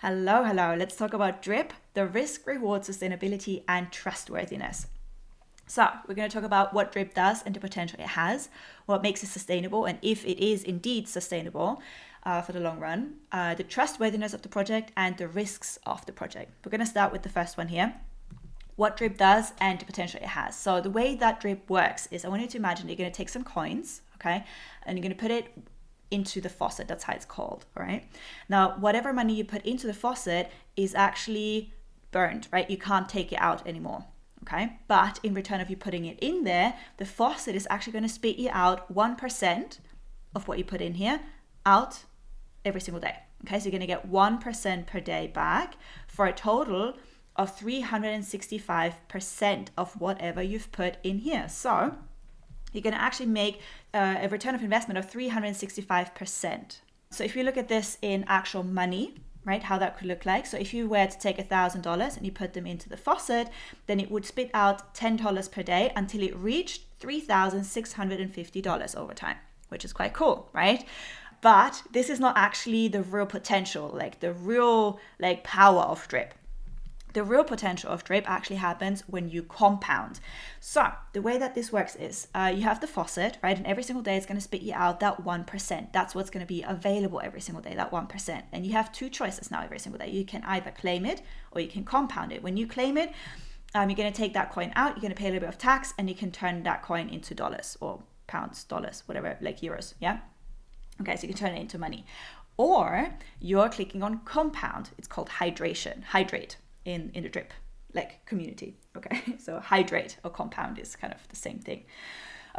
Hello, hello. Let's talk about DRIP, the risk, reward, sustainability, and trustworthiness. So we're going to talk about what DRIP does and the potential it has, what makes it sustainable, and if it is indeed sustainable for the long run, the trustworthiness of the project and the risks of the project. We're going to start with the first one here. What DRIP does and the potential it has. So the way that DRIP works is I want you to imagine you're going to take some coins, okay, and you're going to put it into the faucet. That's how it's called, all right? Now, whatever money you put into the faucet is actually burned, right? You can't take it out anymore, okay? But in return of you putting it in there, the faucet is actually going to spit you out 1% of what you put in here out every single day, okay? So you're going to get 1% per day back for a total of 365% of whatever you've put in here. So you're going to actually make a return of investment of 365%. So if you look at this in actual money, right, how that could look like. So if you were to take $1,000 and you put them into the faucet, then it would spit out $10 per day until it reached $3,650 over time, which is quite cool, right? But this is not actually the real potential, like the real power of DRIP. The real potential of DRIP actually happens when you compound. So the way that this works is you have the faucet, right? And every single day it's going to spit you out that 1%. That's what's going to be available every single day, that 1%. And you have two choices now every single day. You can either claim it or you can compound it. When you claim it, you're going to take that coin out, you're going to pay a little bit of tax, and you can turn that coin into dollars or pounds, dollars, whatever, like euros, yeah? Okay, so you can turn it into money. Or you're clicking on compound. It's called hydrate in the DRIP community. Okay, so hydrate or compound is kind of the same thing.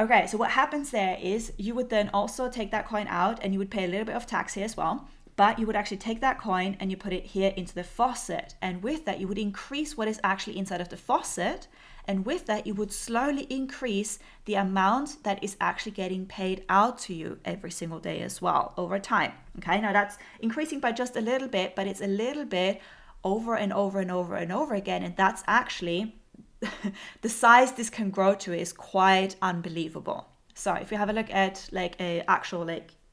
Okay, so what happens there is you would then also take that coin out and you would pay a little bit of tax here as well, but you would actually take that coin and you put it here into the faucet, and with that you would increase what is actually inside of the faucet, and with that you would slowly increase the amount that is actually getting paid out to you every single day as well over time. Okay, now that's increasing by just a little bit, but it's a little bit over and over and over and over again, and that's actually the size this can grow to is quite unbelievable. So if you have a look at a actual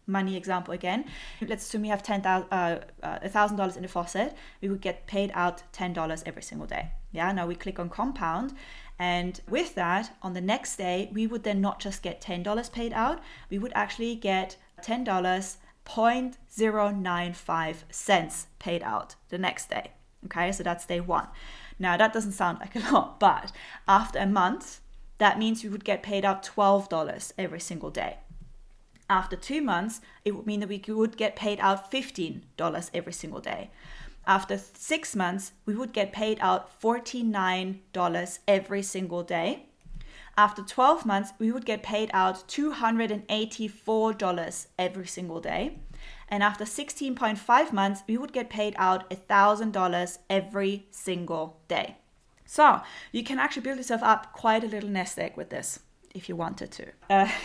money example again, let's assume we have $1,000 in the faucet, we would get paid out $10 every single day. Yeah, now we click on compound, and with that on the next day we would then not just get $10 paid out, we would actually get $10.095 paid out the next day. Okay, so that's day one. Now that doesn't sound like a lot, but after a month, that means we would get paid out $12 every single day. After 2 months, it would mean that we would get paid out $15 every single day. After 6 months, we would get paid out $49 every single day. After 12 months, we would get paid out $284 every single day. And after 16.5 months, we would get paid out $1,000 every single day. So you can actually build yourself up quite a little nest egg with this if you wanted to.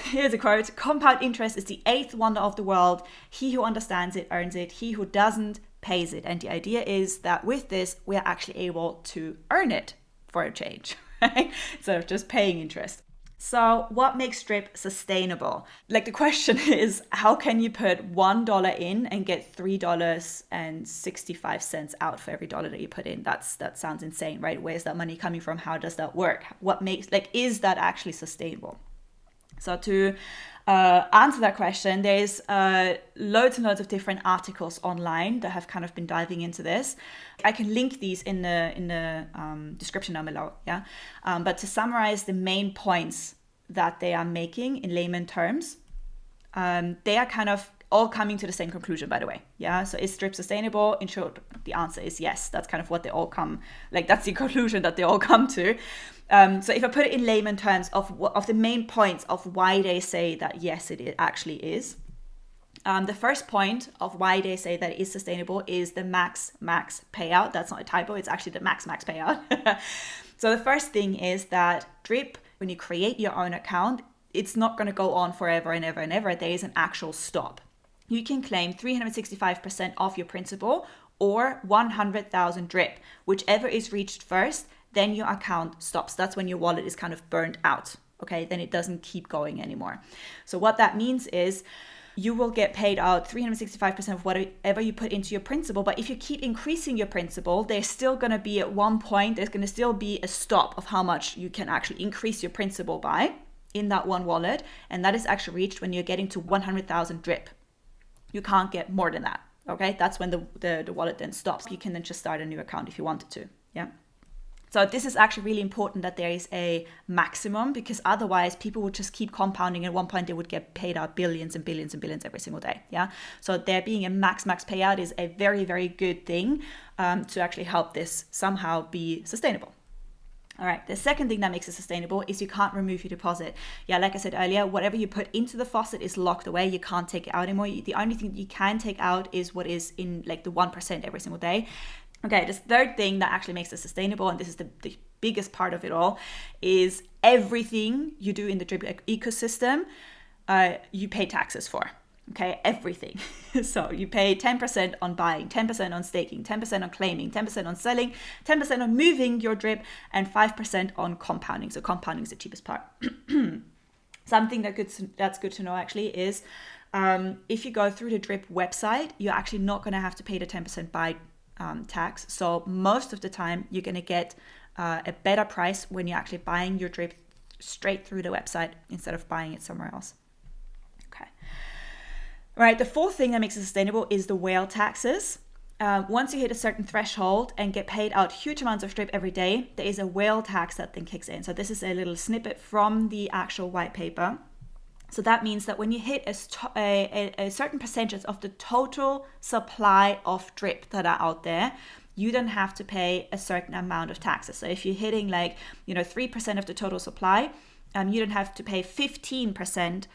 Here's a quote: "Compound interest is the eighth wonder of the world. He who understands it earns it. He who doesn't pays it." And the idea is that with this, we are actually able to earn it for a change, right? Instead of just paying interest. So what makes DRIP sustainable? The question is, how can you put $1 in and get $3.65 out for every dollar that you put in? That sounds insane, right? Where's that money coming from? How does that work? What makes, is that actually sustainable? So to answer that question, there's loads and loads of different articles online that have kind of been diving into this. I can link these in the description down below. Yeah, but to summarize the main points that they are making in layman terms, they are kind of all coming to the same conclusion, by the way. Yeah, so is DRIP sustainable? In short, the answer is yes. That's kind of what they all come, that's the conclusion that they all come to. So if I put it in layman terms of the main points of why they say that yes, it actually is. The first point of why they say that it is sustainable is the max payout. That's not a typo, it's actually the max payout. So the first thing is that DRIP, when you create your own account, it's not going to go on forever and ever and ever. There is an actual stop. You can claim 365% of your principal or 100,000 DRIP, whichever is reached first. Then your account stops. That's when your wallet is kind of burned out. Okay, then it doesn't keep going anymore. So what that means is you will get paid out 365% of whatever you put into your principal. But if you keep increasing your principal, there's still going to be at one point, there's going to still be a stop of how much you can actually increase your principal by in that one wallet. And that is actually reached when you're getting to 100,000 drip. You can't get more than that. Okay, that's when the wallet then stops. You can then just start a new account if you wanted to. Yeah. So this is actually really important that there is a maximum, because otherwise people would just keep compounding. At one point they would get paid out billions and billions and billions every single day. Yeah. So there being a max payout is a very, very good thing to actually help this somehow be sustainable. All right, the second thing that makes it sustainable is you can't remove your deposit. Yeah, like I said earlier, whatever you put into the faucet is locked away. You can't take it out anymore. The only thing you can take out is what is in like the 1% every single day. Okay, this third thing that actually makes it sustainable, and this is the biggest part of it all, is everything you do in the drip ecosystem, you pay taxes for. Okay, everything. So you pay 10% on buying, 10% on staking, 10% on claiming, 10% on selling, 10% on moving your drip, and 5% on compounding. So compounding is the cheapest part. Something that's good to know actually is if you go through the drip website, you're actually not going to have to pay the 10% buy tax. So most of the time you're going to get a better price when you're actually buying your drip straight through the website instead of buying it somewhere else. Okay. All right, the fourth thing that makes it sustainable is the whale taxes. Once you hit a certain threshold and get paid out huge amounts of drip every day, there is a whale tax that then kicks in. So this is a little snippet from the actual white paper. So that means that when you hit a certain percentage of the total supply of drip that are out there, you then have to pay a certain amount of taxes. So if you're hitting 3% of the total supply, you then have to pay 15%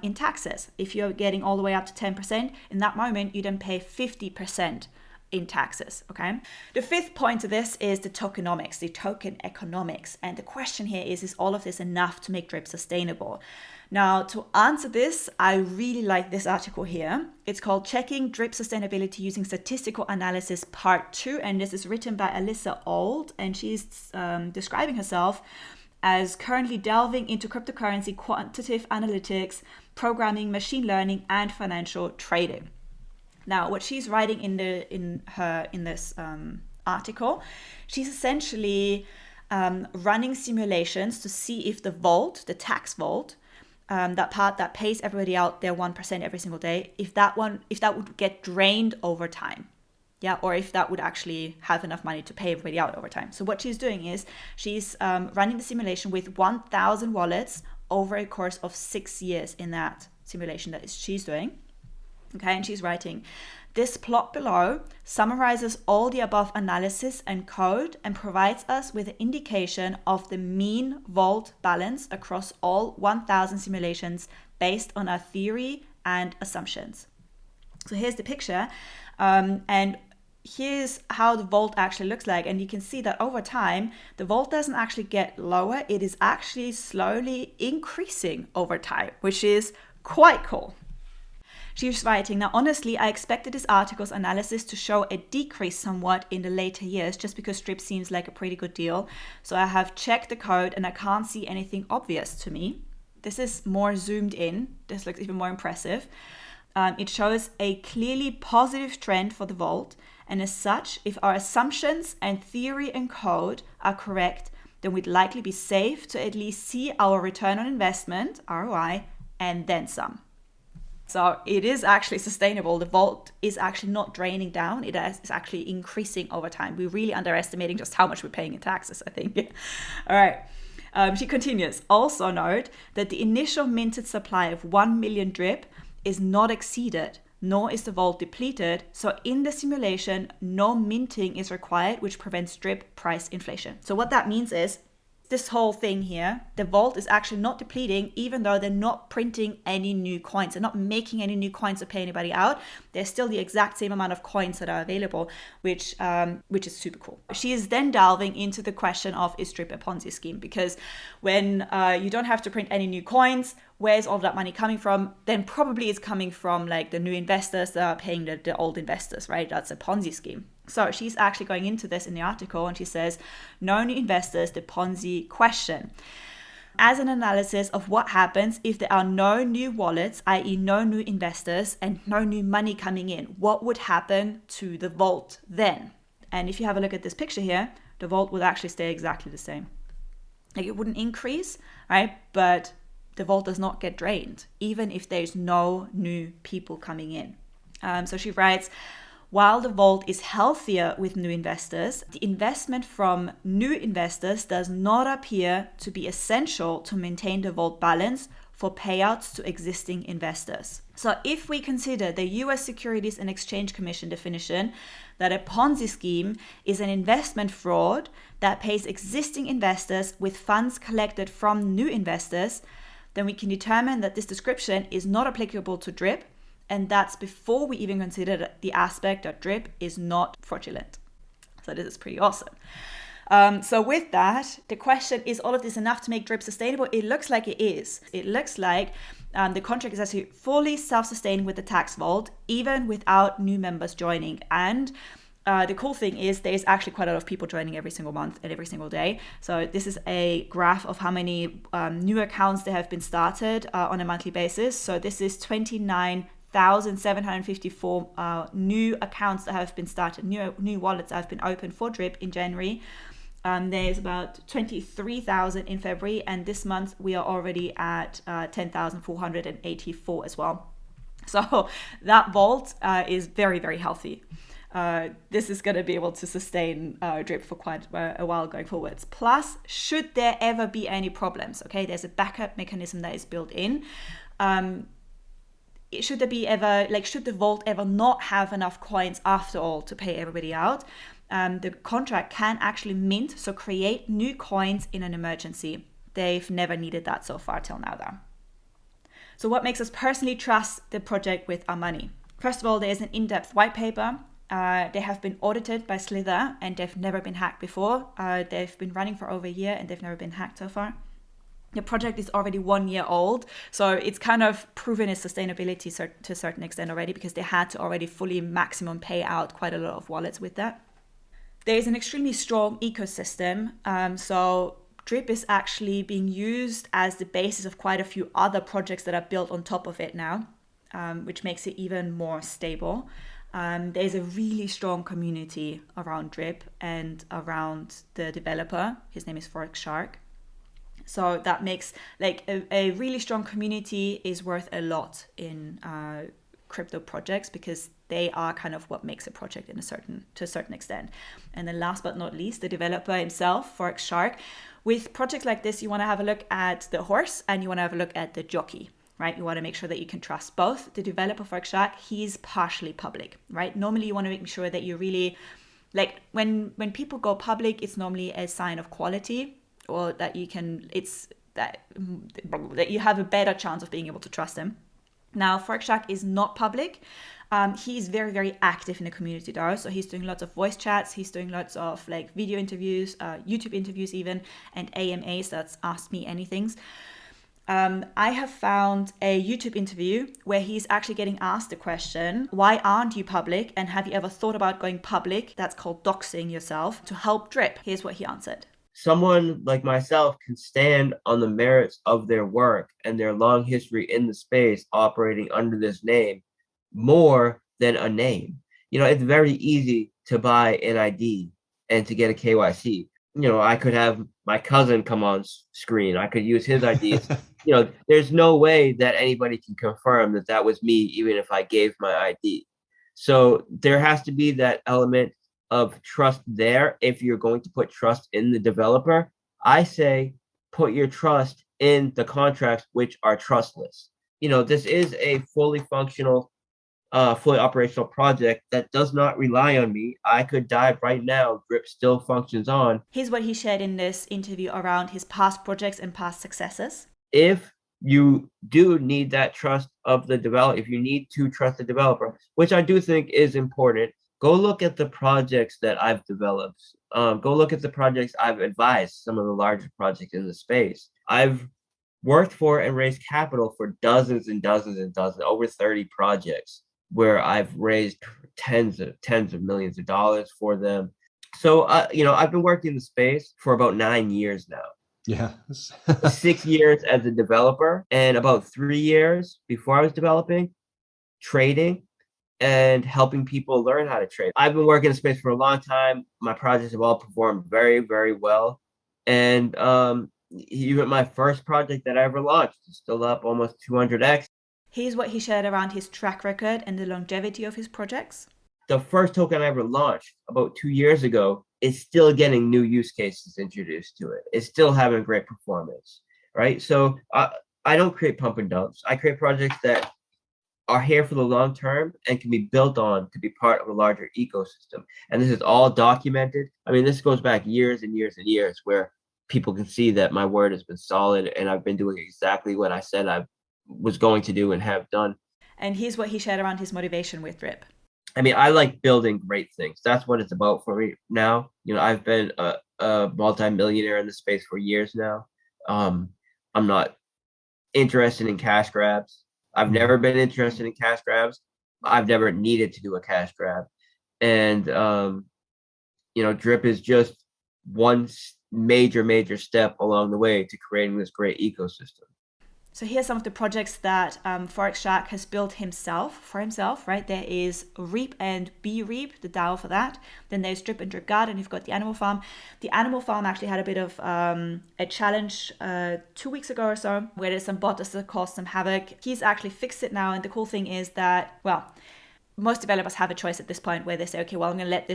in taxes. If you're getting all the way up to 10%, in that moment, you then pay 50% in taxes, okay? The fifth point to this is the tokenomics, the token economics. And the question here is all of this enough to make drip sustainable? Now, to answer this, I really like this article here. It's called Checking Drip Sustainability Using Statistical Analysis Part 2. And this is written by Alyssa Auld. And she's describing herself as currently delving into cryptocurrency, quantitative analytics, programming, machine learning, and financial trading. Now, what she's writing in this article, she's essentially running simulations to see if the vault, the tax vault, that part that pays everybody out their 1% every single day, if that would get drained over time. Yeah, or if that would actually have enough money to pay everybody out over time. So what she's doing is she's running the simulation with 1,000 wallets over a course of 6 years in that simulation that she's doing. Okay, and she's writing, this plot below summarizes all the above analysis and code and provides us with an indication of the mean vault balance across all 1,000 simulations based on our theory and assumptions. So here's the picture, and here's how the vault actually looks like. And you can see that over time, the vault doesn't actually get lower. It is actually slowly increasing over time, which is quite cool. She's writing, now honestly, I expected this article's analysis to show a decrease somewhat in the later years just because drip seems like a pretty good deal. So I have checked the code and I can't see anything obvious to me. This is more zoomed in. This looks even more impressive. It shows a clearly positive trend for the vault. And as such, if our assumptions and theory and code are correct, then we'd likely be safe to at least see our return on investment, ROI, and then some. So it is actually sustainable. The vault is actually not draining down. It is actually increasing over time. We're really underestimating just how much we're paying in taxes, I think. All right. She continues. Also note that the initial minted supply of 1 million drip is not exceeded, nor is the vault depleted. So in the simulation, no minting is required, which prevents drip price inflation. So what that means is this whole thing here, the vault is actually not depleting, even though they're not printing any new coins. They're not making any new coins to pay anybody out. There's still the exact same amount of coins that are available, which is super cool. She is then delving into the question of, is drip a Ponzi scheme? Because when you don't have to print any new coins, where's all that money coming from? Then probably it's coming from like the new investors that are paying the old investors, right? That's a Ponzi scheme. So she's actually going into this in the article and she says, no new investors, the Ponzi question. as an analysis of what happens if there are no new wallets, i.e. no new investors and no new money coming in. What would happen to the vault then? And if you have a look at this picture here, the vault would actually stay exactly the same. Like, it wouldn't increase, right? But the vault does not get drained, even if there's no new people coming in. So she writes, while the vault is healthier with new investors, the investment from new investors does not appear to be essential to maintain the vault balance for payouts to existing investors. So if we consider the US Securities and Exchange Commission definition that a Ponzi scheme is an investment fraud that pays existing investors with funds collected from new investors, then we can determine that this description is not applicable to DRIP, and that's before we even consider the aspect that DRIP is not fraudulent. So this is pretty awesome. So with that, the question is all of this enough to make DRIP sustainable? It looks like it is. It looks like the contract is actually fully self-sustaining with the tax vault, even without new members joining. And the cool thing is there's actually quite a lot of people joining every single month and every single day. So this is a graph of how many new accounts there have been started on a monthly basis. So this is 29,754 new accounts that have been started, new wallets that have been opened for DRIP in January. There's about 23,000 in February, and this month we are already at 10,484 as well. So that vault is very, very healthy. This is going to be able to sustain DRIP for quite a while going forwards. Plus, should there ever be any problems, okay, there's a backup mechanism that is built in. Should the vault ever not have enough coins after all to pay everybody out, the contract can actually mint, so create new coins in an emergency. They've never needed that so far till now though. So what makes us personally trust the project with our money? First of all, there's an in-depth white paper. They have been audited by Slither and they've never been hacked before. They've been running for over a year and they've never been hacked so far. The project is already 1 year old, so it's kind of proven its sustainability to a certain extent already, because they had to already fully maximum pay out quite a lot of wallets with that. There is an extremely strong ecosystem, so DRIP is actually being used as the basis of quite a few other projects that are built on top of it now, which makes it even more stable. There's a really strong community around DRIP and around the developer. His name is Shark. So that makes like a really strong community is worth a lot in crypto projects, because they are kind of what makes a project to a certain extent. And then last but not least, the developer himself, Shark. With projects like this, you want to have a look at the horse and you want to have a look at the jockey, right? You want to make sure that you can trust both. The developer, Shark, he's partially public, right? Normally you want to make sure that you really, like when people go public, it's normally a sign of quality, or that you can, that you have a better chance of being able to trust them. Now, Shark is not public. He's very, very active in the community though. So he's doing lots of voice chats. He's doing lots of like video interviews, YouTube interviews even, and AMAs, that's Ask Me Anythings. I have found a YouTube interview where he's actually getting asked the question, why aren't you public? And have you ever thought about going public? That's called doxing yourself to help DRIP. Here's what he answered. Someone like myself can stand on the merits of their work and their long history in the space operating under this name more than a name. It's very easy to buy an ID and to get a KYC. I could have my cousin come on screen. I could use his IDs. There's no way that anybody can confirm that that was me, even if I gave my ID. So there has to be that element of trust there. If you're going to put trust in the developer, I say put your trust in the contracts, which are trustless. This is a fully functional, fully operational project that does not rely on me. I could die right now. DRIP still functions on. Here's what he shared in this interview around his past projects and past successes. If you do need that trust of the developer, if you need to trust the developer, which I do think is important, go look at the projects that I've developed. Go look at the projects I've advised, some of the largest projects in the space. I've worked for and raised capital for dozens and dozens and dozens, over 30 projects where I've raised tens of millions of dollars for them. So, I've been working in the space for about 9 years now. Yeah. 6 years as a developer, and about 3 years before I was developing, trading and helping people learn how to trade. I've been working in space for a long time. My projects have all performed very, very well. And even my first project that I ever launched is still up almost 200x. Here's what he shared around his track record and the longevity of his projects. The first token I ever launched about 2 years ago is still getting new use cases introduced to it. It's still having great performance, right? So I don't create pump and dumps. I create projects that are here for the long term and can be built on to be part of a larger ecosystem. And this is all documented. I mean, this goes back years and years and years where people can see that my word has been solid and I've been doing exactly what I said I was going to do and have done. And here's what he shared around his motivation with Drip. I mean, I like building great things. That's what it's about for me now. You know, I've been a multi-millionaire in the space for years now. I'm not interested in cash grabs. I've never been interested in cash grabs. I've never needed to do a cash grab. And, Drip is just one major step along the way to creating this great ecosystem. So here's some of the projects that Forex Shark has built for himself, right? There is Reap and Be Reap, the DAO for that. Then there's Drip and Drip Garden. You've got the Animal Farm. The Animal Farm actually had a bit of a challenge 2 weeks ago or so, where there's some bots that caused some havoc. He's actually fixed it now. And the cool thing is that, well, most developers have a choice at this point where they say, okay, well, I'm going to let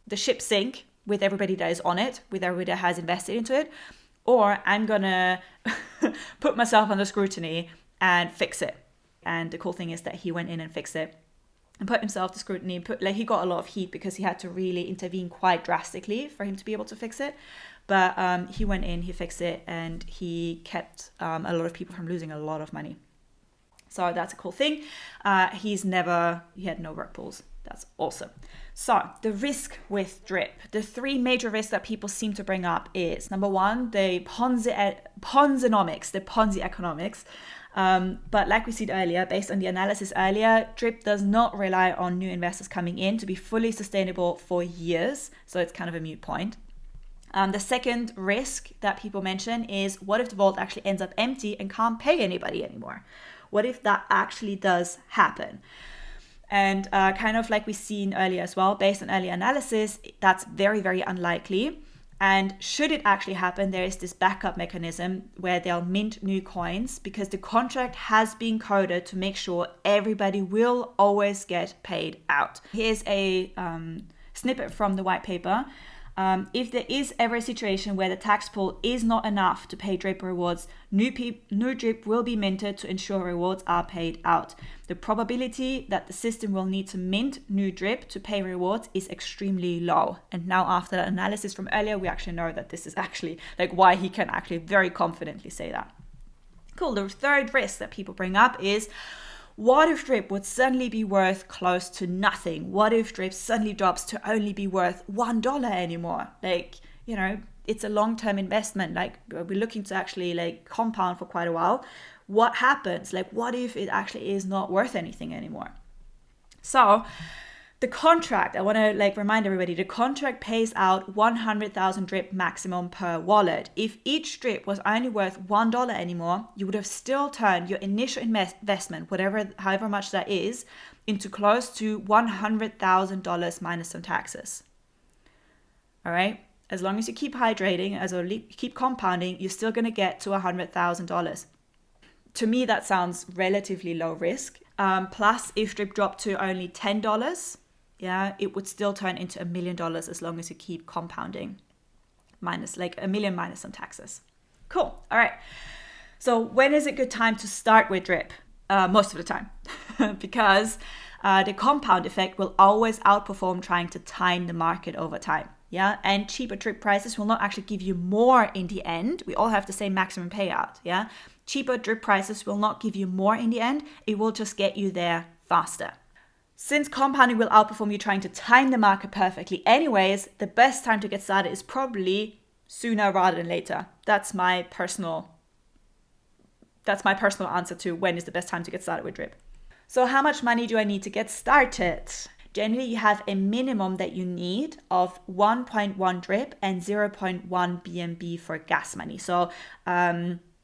the ship sink with everybody that is on it, with everybody that has invested into it. Or I'm going to put myself under scrutiny and fix it. And the cool thing is that he went in and fixed it and put himself to scrutiny. He got a lot of heat because he had to really intervene quite drastically for him to be able to fix it. But he went in, he fixed it, and he kept a lot of people from losing a lot of money. So that's a cool thing. He had no rug pulls. That's awesome. So the risk with Drip, the three major risks that people seem to bring up is, number one, the Ponzinomics, the Ponzi economics. But like we said earlier, based on the analysis earlier, Drip does not rely on new investors coming in to be fully sustainable for years. So it's kind of a moot point. The second risk that people mention is, what if the vault actually ends up empty and can't pay anybody anymore? What if that actually does happen? And kind of like we've seen earlier as well, based on early analysis, that's very, very unlikely. And should it actually happen, there is this backup mechanism where they'll mint new coins because the contract has been coded to make sure everybody will always get paid out. Here's a snippet from the white paper. If there is ever a situation where the tax pool is not enough to pay Drip rewards, new Drip will be minted to ensure rewards are paid out. The probability that the system will need to mint new Drip to pay rewards is extremely low. And now after that analysis from earlier, we actually know that this is actually like why he can actually very confidently say that. Cool. The third risk that people bring up is, what if Drip would suddenly be worth close to nothing? What if Drip suddenly drops to only be worth $1 anymore? It's a long-term investment. We're looking to actually compound for quite a while. What happens? What if it actually is not worth anything anymore? So the contract, I want to remind everybody, the contract pays out 100,000 Drip maximum per wallet. If each Drip was only worth $1 anymore, you would have still turned your initial investment, however much that is, into close to $100,000 minus some taxes. All right? As long as you keep hydrating, keep compounding, you're still going to get to $100,000. To me, that sounds relatively low risk. Plus, if Drip dropped to only $10, it would still turn into $1 million as long as you keep compounding. $1 million minus some taxes. Cool. All right. So when is a good time to start with Drip? Most of the time. Because the compound effect will always outperform trying to time the market over time. Yeah. And cheaper Drip prices will not actually give you more in the end. We all have the same maximum payout. Yeah. Cheaper Drip prices will not give you more in the end. It will just get you there faster. Since compounding will outperform you trying to time the market perfectly anyways, the best time to get started is probably sooner rather than later. That's my personal answer to when is the best time to get started with Drip. So how much money do I need to get started? Generally, you have a minimum that you need of 1.1 drip and 0.1 BNB for gas money. So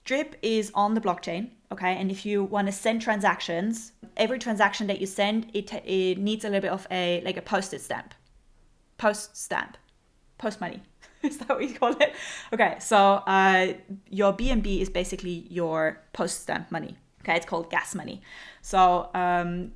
drip is on the blockchain, okay? And if you want to send transactions, every transaction that you send, it needs a little bit of a postage stamp. Post money. Is that what you call it? Okay, so your BNB is basically your post stamp money. Okay, it's called gas money. So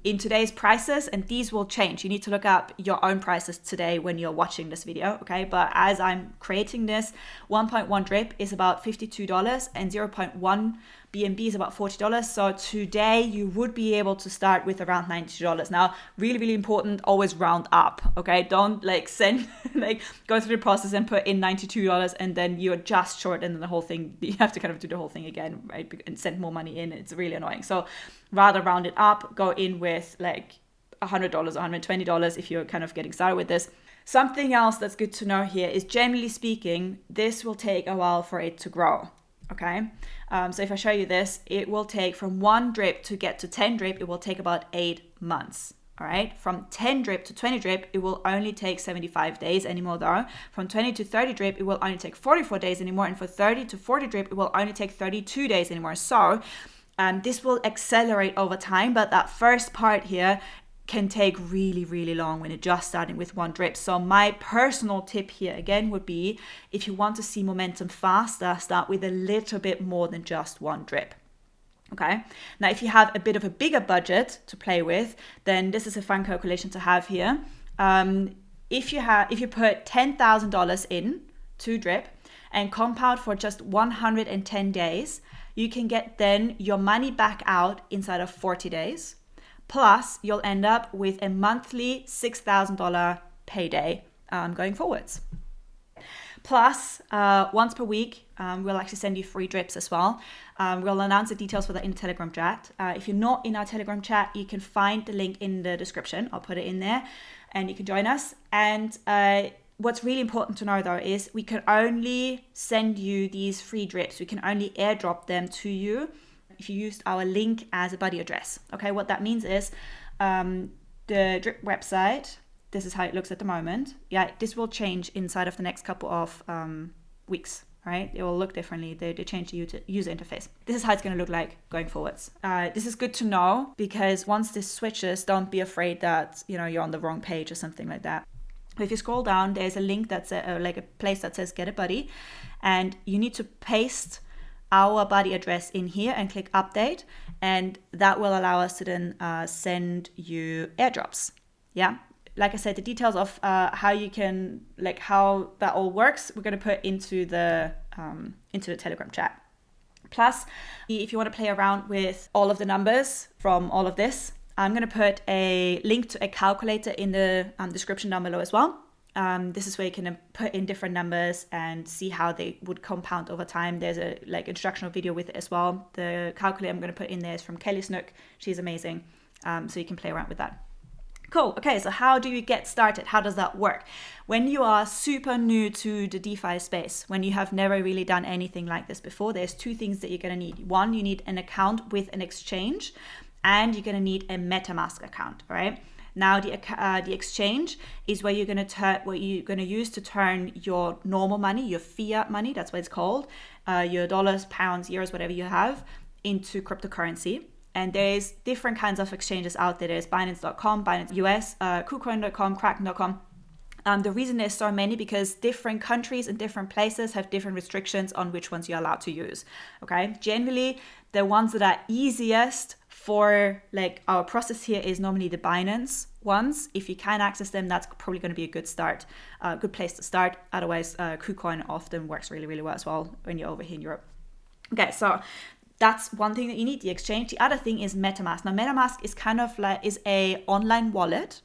in today's prices, and these will change. You need to look up your own prices today when you're watching this video, okay? But as I'm creating this, 1.1 drip is about $52 and 0.1 BNB is about $40. So today you would be able to start with around $92. Now, really, really important, always round up, okay? Don't go through the process and put in $92 and then you're just short and then the whole thing, you have to kind of do the whole thing again, right? And send more money in. It's really annoying. So rather round it up, go in with like $100, $120 if you're kind of getting started with this. Something else that's good to know here is, generally speaking, this will take a while for it to grow. Okay, so if I show you this, it will take from 1 drip to get to 10 drip, it will take about 8 months. All right, from 10 drip to 20 drip, it will only take 75 days anymore though. From 20 to 30 drip, it will only take 44 days anymore. And for 30 to 40 drip, it will only take 32 days anymore. So this will accelerate over time, but that first part here can take really, really long when you're just starting with 1 drip. So my personal tip here again would be, if you want to see momentum faster, start with a little bit more than just 1 drip. Okay. Now, if you have a bit of a bigger budget to play with, then this is a fun calculation to have here. If you put $10,000 in to drip and compound for just 110 days, you can get then your money back out inside of 40 days. Plus, you'll end up with a monthly $6,000 payday going forwards. Plus, once per week, we'll actually send you free drips as well. We'll announce the details for that in the Telegram chat. If you're not in our Telegram chat, you can find the link in the description. I'll put it in there and you can join us. And what's really important to know though is we can only send you these free drips. We can only airdrop them to you if you used our link as a buddy address. Okay, what that means is the drip website, this is how it looks at the moment. Yeah, this will change inside of the next couple of weeks, right? It will look differently. They change the user interface. This is how it's going to look like going forwards. This is good to know because once this switches, don't be afraid that you're on the wrong page or something like that. If you scroll down, there's a link that's like a place that says get a buddy, and you need to paste our buddy address in here and click update, and that will allow us to then send you airdrops. Yeah, like I said, the details of how that all works, we're going to put into the Telegram chat. Plus, if you want to play around with all of the numbers from all of this, I'm going to put a link to a calculator in the description down below as well. This is where you can put in different numbers and see how they would compound over time. There's a instructional video with it as well. The calculator I'm going to put in there is from Kelly Snooks. She's amazing. So you can play around with that. Cool. Okay, so how do you get started? How does that work? When you are super new to the DeFi space, when you have never really done anything like this before, there's 2 things that you're going to need. One, you need an account with an exchange, and you're going to need a MetaMask account, right? Now, the exchange is where you're going to use to turn your normal money, your fiat money, that's what it's called, your dollars, pounds, euros, whatever you have, into cryptocurrency. And there's different kinds of exchanges out there. There's Binance.com, Binance US, KuCoin.com, Kraken.com. The reason there's so many because different countries and different places have different restrictions on which ones you're allowed to use. Okay, generally the ones that are easiest for our process here is normally the Binance ones. If you can access them, that's probably going to be a good place to start. Otherwise, KuCoin often works really, really well as well when you're over here in Europe. Okay, so that's one thing that you need, the exchange. The other thing is MetaMask. Now, MetaMask is kind of is a online wallet,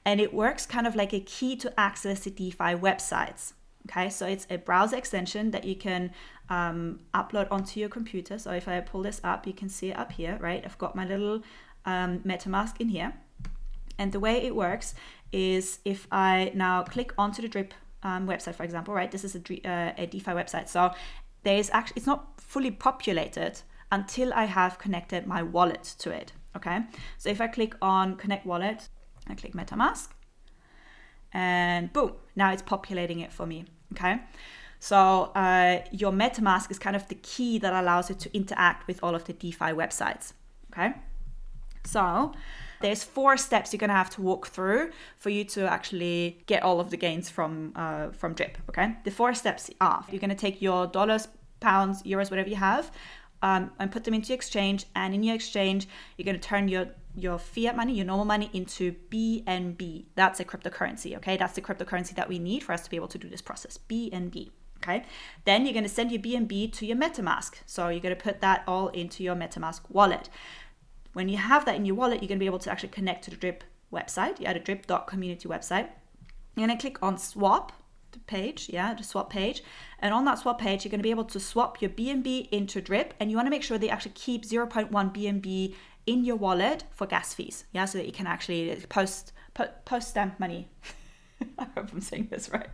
and it works kind of like a key to access the DeFi websites. Okay, so it's a browser extension that you can upload onto your computer. So if I pull this up, you can see it up here, right? I've got my little MetaMask in here. And the way it works is if I now click onto the Drip website, for example, right? This is a DeFi website. So it's not fully populated until I have connected my wallet to it. Okay, so if I click on Connect Wallet, I click MetaMask, and boom, now it's populating it for me, okay? So your MetaMask is kind of the key that allows it to interact with all of the DeFi websites, okay? So there's 4 steps you're gonna have to walk through for you to actually get all of the gains from Drip, okay? The 4 steps are, you're gonna take your dollars, pounds, euros, whatever you have, and put them into exchange, and in your exchange, you're gonna turn your fiat money, your normal money, into BNB. That's a cryptocurrency, okay? That's the cryptocurrency that we need for us to be able to do this process, BNB. Okay, then you're going to send your BNB to your MetaMask. So you're going to put that all into your MetaMask wallet. When you have that in your wallet, you're going to be able to actually connect to the Drip website, the drip.community website. You're going to click on swap the page, the swap page. And on that swap page, you're going to be able to swap your BNB into Drip. And you want to make sure they actually keep 0.1 BNB in your wallet for gas fees, so that you can actually post stamp money. I hope I'm saying this right.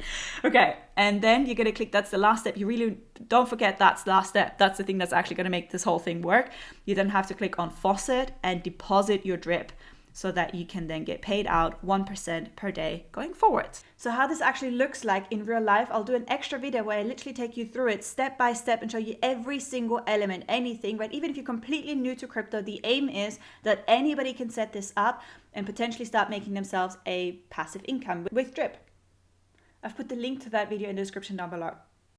Okay, and then you're going to click, that's the last step. You really don't forget that's the last step. That's the thing that's actually going to make this whole thing work. You then have to click on faucet and deposit your Drip so that you can then get paid out 1% per day going forward. So how this actually looks like in real life, I'll do an extra video where I literally take you through it step by step and show you every single element, anything, right? Even if you're completely new to crypto, the aim is that anybody can set this up and potentially start making themselves a passive income with Drip. I've put the link to that video in the description down below.